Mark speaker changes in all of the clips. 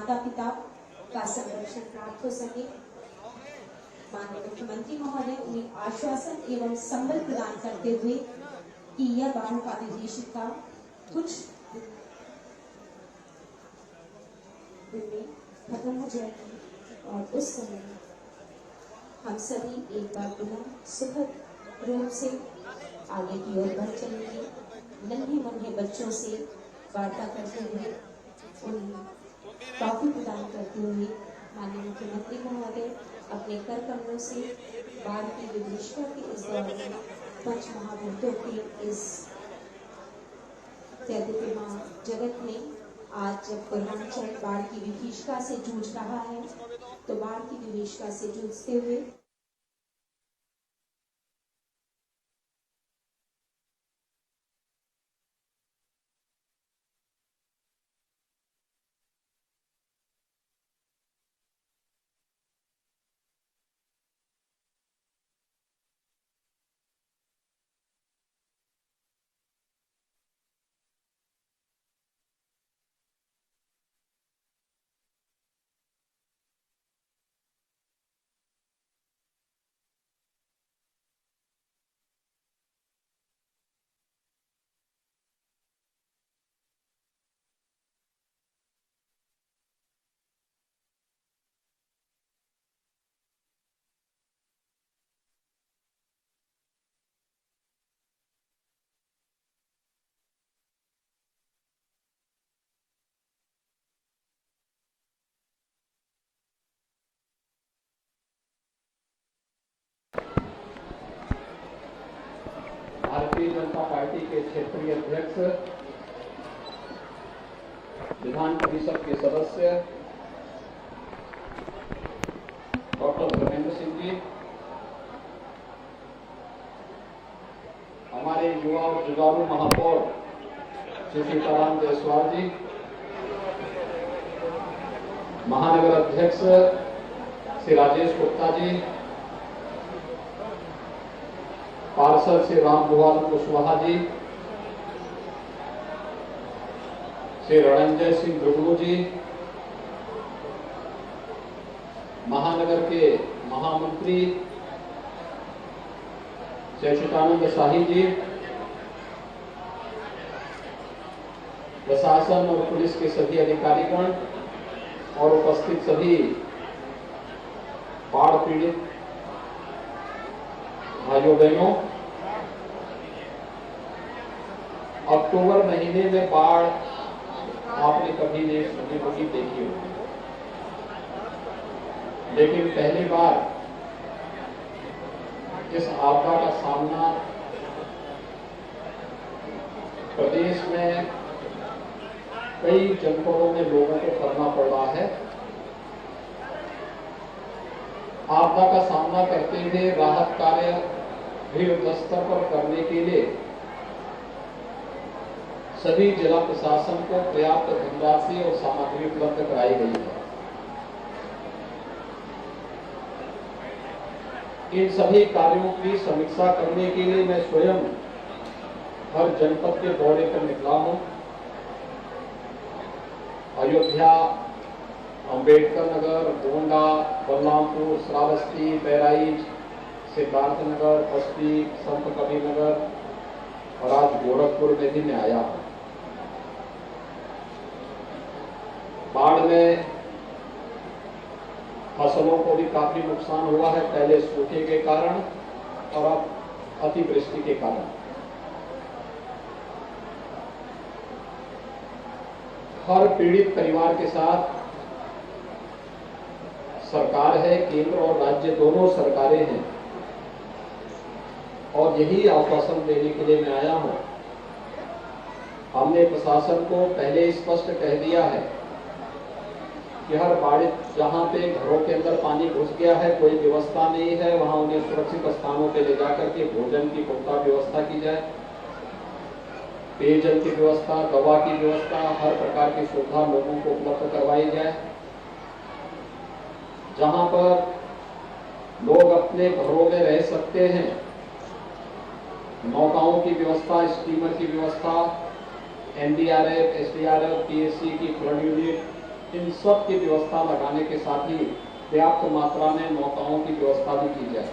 Speaker 1: माता पिता का संरक्षण प्राप्त हो सके। माननीय मुख्यमंत्री महोदय उन्हें आश्वासन एवं संबल प्रदान करते हुए कि यह बाढ़ का विभीषिका कुछ दिन में खत्म हो जाएगी और उस समय हम सभी एक बार पुनः सुखद रूप से आगे की ओर बढ़ चलेंगे। नन्हे मुन्ने बच्चों से वार्ता करते हुए उन्हें टॉफी प्रदान करते हुए माननीय मुख्यमंत्री महोदय अपने कर कमलों से बाढ़ की विभीषिका के इस दौर में पंच महाभूतों के इस दैदीप्यमान जगत में आज जब पूर्वांचल बाढ़ की विभीषिका से जूझ रहा है, तो बाढ़ की विभीषिका से जूझते हुए
Speaker 2: भारतीय जनता पार्टी के क्षेत्रीय अध्यक्ष, विधान परिषद के सदस्य डॉक्टर धर्मेंद्र सिंह जी, हमारे युवा और जुझारू महापौर श्री सीताराम जायसवाल जी, महानगर अध्यक्ष श्री राजेश गुप्ता जी, पार्षद श्री रामभुवाल कुशवाहा जी, श्री रणंजय सिंह जुगनू जी, महानगर के महामंत्री श्री अच्युतानंद शाही जी, प्रशासन और पुलिस के सभी अधिकारीगण और उपस्थित सभी बाढ़ पीड़ित भाइयों बहनों, अक्टूबर महीने में बाढ़ आपने कभी नहीं सुनी होगी, देखी होगी, लेकिन पहली बार इस आपदा का सामना प्रदेश में कई जनपदों में लोगों को करना पड़ रहा है। आपदा का सामना करते हुए राहत कार्य भी युद्ध स्तर पर करने के लिए सभी जिला प्रशासन को पर्याप्त धनराशि और सामग्री उपलब्ध कराई गई है। इन सभी कार्यों की समीक्षा करने के लिए मैं स्वयं हर जनपद के दौरे पर निकला हूं। अयोध्या, अंबेडकर नगर, गोंडा, बलरामपुर, श्रावस्ती, बहराइच, सिद्धार्थनगर, बस्ती, संत कबीर नगर और आज गोरखपुर में भी मैं आया हूं। बाढ़ में फसलों को भी काफी नुकसान हुआ है, पहले सूखे के कारण और अब अतिवृष्टि के कारण। हर पीड़ित परिवार के साथ सरकार है, केंद्र और राज्य दोनों सरकारें हैं और यही आश्वासन देने के लिए मैं आया हूं। हमने प्रशासन को पहले स्पष्ट कह दिया है कि हर बाढ़ जहां पे घरों के अंदर पानी घुस गया है, कोई व्यवस्था नहीं है, वहां उन्हें सुरक्षित स्थानों पे ले जाकर के भोजन की पुख्ता व्यवस्था की जाए, पेयजल की व्यवस्था, दवा की व्यवस्था, हर प्रकार की सुविधा लोगों को उपलब्ध करवाई जाए। जहां पर लोग अपने घरों में रह सकते हैं, नौकाओं की व्यवस्था, स्टीमर की व्यवस्था, एनडीआरएफ, एसडीआरएफ, पीएससी की फ्लड यूनिट, इन सब की व्यवस्था लगाने के साथ ही पर्याप्त मात्रा में नौकाओं की व्यवस्था भी की जाए।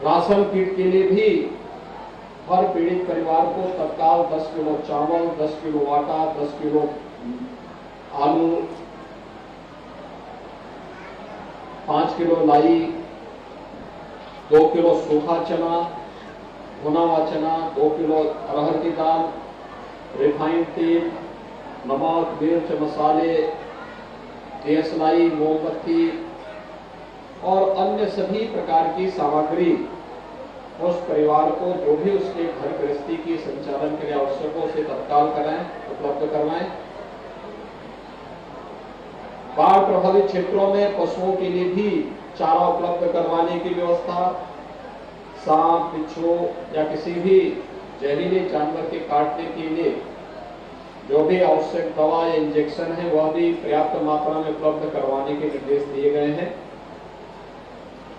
Speaker 2: राशन किट के लिए भी हर पीड़ित परिवार को तत्काल 10 किलो चावल, 10 किलो आटा, 10 किलो आलू, 5 किलो लाई, 2 किलो सूखा चना, भुना हुआ चना, 2 किलो अरहर की दाल, रिफाइंड तेल, नमक, मिर्च, मसाले, देसलाई, मोमबत्ती और अन्य सभी प्रकार की सामग्री उस परिवार को जो भी उसके घर गृहस्थी की संचालन के लिए आवश्यक हो उसे तत्काल कराएं, उपलब्ध करवाएं। बाढ़ प्रभावित क्षेत्रों में पशुओं के लिए भी चारा उपलब्ध करवाने की व्यवस्था, सांप, बिच्छू या किसी भी जहरीले जानवर के काटने के लिए जो भी आवश्यक दवा या इंजेक्शन है वह भी पर्याप्त मात्रा में उपलब्ध करवाने के निर्देश दिए गए हैं।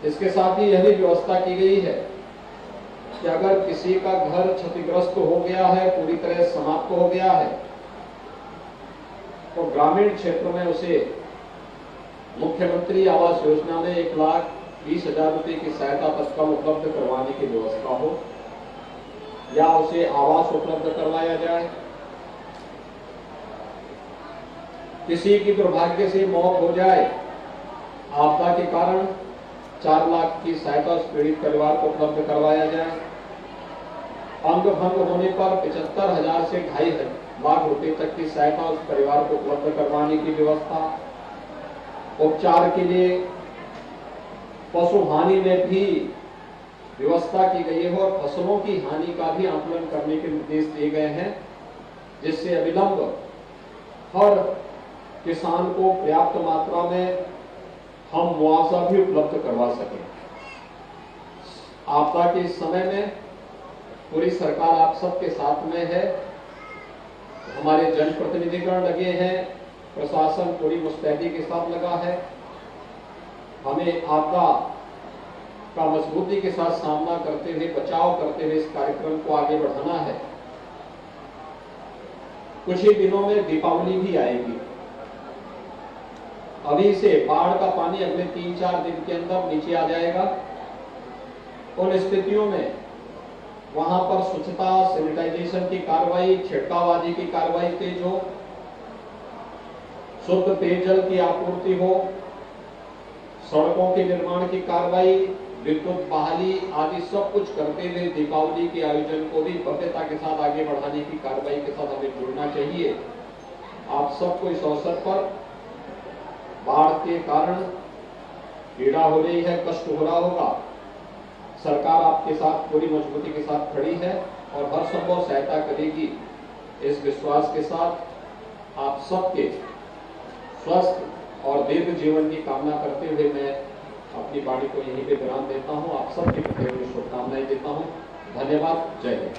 Speaker 2: इसके साथ ही यह भी व्यवस्था की गई है कि अगर किसी का घर क्षतिग्रस्त हो गया है, पूरी तरह समाप्त हो गया है, तो ग्रामीण क्षेत्र में उसे मुख्यमंत्री आवास योजना में 1,20,000 रुपए की सहायता तत्काल उपलब्ध करवाने की व्यवस्था हो या उसे आवास उपलब्ध करवाया जाए। किसी की दुर्भाग्य से मौत हो जाए आपदा के कारण 4 लाख की सहायता उस पीड़ित परिवार को उपलब्ध करवाया जाए। अंग भंग होने पर 75,000 से 2.5 लाख रुपए तक की सहायता उस परिवार को उपलब्ध करवाने की व्यवस्था। उपचार के लिए पशु हानि में भी व्यवस्था की गई है और फसलों की हानि का भी आकलन करने के निर्देश दिए गए हैं, जिससे अविलंब हर किसान को पर्याप्त मात्रा में हम मुआवजा भी उपलब्ध करवा सकें। आपदा के इस समय में पूरी सरकार आप सबके साथ में है, हमारे जनप्रतिनिधिगण लगे हैं, प्रशासन पूरी मुस्तैदी के साथ लगा है। हमें आपदा का मजबूती के साथ सामना करते हुए, बचाव करते हुए इस कार्यक्रम को आगे बढ़ाना है। कुछ ही दिनों में दीपावली भी आएगी। अभी से बाढ़ का पानी अगले 3-4 दिन के अंदर नीचे आ जाएगा। उन स्थितियों में वहां पर स्वच्छता, सैनिटाइजेशन की कार्रवाई, छिड़काव आदि की कार्रवाई तेज हो, शुद्ध पेयजल की आपूर्ति हो, सड़कों के निर्माण की कार्रवाई, विद्युत बहाली आदि सब कुछ करते हुए दीपावली के आयोजन को भी भव्यता के साथ आगे बढ़ाने की कार्रवाई के साथ हमें जुड़ना चाहिए। आप सबको इस अवसर पर बाढ़ के कारण पीड़ा हो रही है, कष्ट हो रहा होगा, सरकार आपके साथ पूरी मजबूती के साथ खड़ी है और हर संभव सहायता करेगी। इस विश्वास के साथ आप सबके स्वस्थ और दीर्घ जीवन की कामना करते हुए मैं अपनी वाणी को यहीं पे विराम देता हूं। आप सबके प्रति शुभकामनाएं देता हूं। धन्यवाद। जय हिंद।